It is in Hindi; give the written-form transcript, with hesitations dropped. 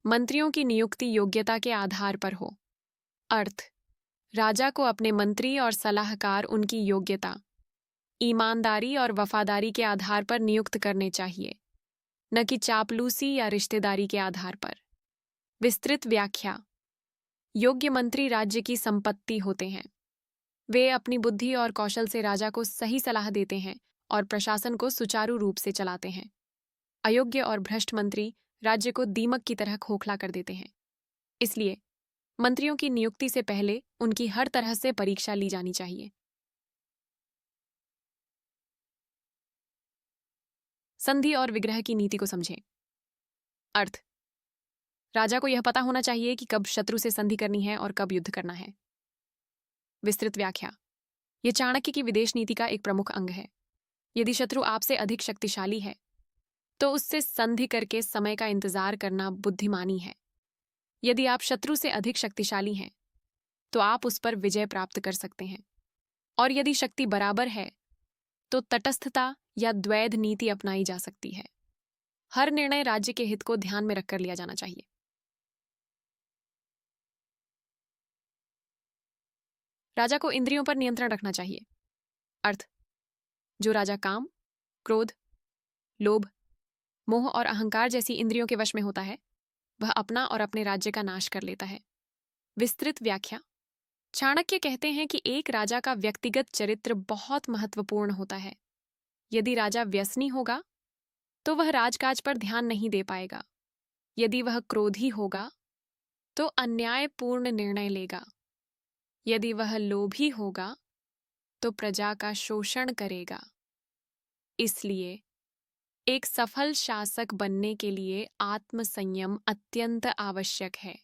मंत्रियों की नियुक्ति योग्यता के आधार पर हो। अर्थ, राजा को अपने मंत्री और सलाहकार उनकी योग्यता, ईमानदारी और वफादारी के आधार पर नियुक्त करने चाहिए, न कि चापलूसी या रिश्तेदारी के आधार पर। विस्तृत व्याख्या। योग्य मंत्री राज्य की संपत्ति होते हैं। वे अपनी बुद्धि और कौशल से राजा को सही सलाह देते हैं और प्रशासन को सुचारू रूप से चलाते हैं। अयोग्य और भ्रष्ट मंत्री राज्य को दीमक की तरह खोखला कर देते हैं। इसलिए मंत्रियों की नियुक्ति से पहले उनकी हर तरह से परीक्षा ली जानी चाहिए। संधि और विग्रह की नीति को समझें। अर्थ, राजा को यह पता होना चाहिए कि कब शत्रु से संधि करनी है और कब युद्ध करना है। विस्तृत व्याख्या। यह चाणक्य की विदेश नीति का एक प्रमुख अंग है। यदि शत्रु आपसे अधिक शक्तिशाली है तो उससे संधि करके समय का इंतजार करना बुद्धिमानी है। यदि आप शत्रु से अधिक शक्तिशाली हैं तो आप उस पर विजय प्राप्त कर सकते हैं, और यदि शक्ति बराबर है तो तटस्थता या द्वैध नीति अपनाई जा सकती है। हर निर्णय राज्य के हित को ध्यान में रखकर लिया जाना चाहिए। राजा को इंद्रियों पर नियंत्रण रखना चाहिए। अर्थ, जो राजा काम, क्रोध, लोभ, मोह और अहंकार जैसी इंद्रियों के वश में होता है, वह अपना और अपने राज्य का नाश कर लेता है। विस्तृत व्याख्या। चाणक्य कहते हैं कि एक राजा का व्यक्तिगत चरित्र बहुत महत्वपूर्ण होता है। यदि राजा व्यसनी होगा तो वह राजकाज पर ध्यान नहीं दे पाएगा। यदि वह क्रोधी होगा तो अन्यायपूर्ण निर्णय लेगा। यदि वह लोभी होगा तो प्रजा का शोषण करेगा। इसलिए एक सफल शासक बनने के लिए आत्मसंयम अत्यंत आवश्यक है।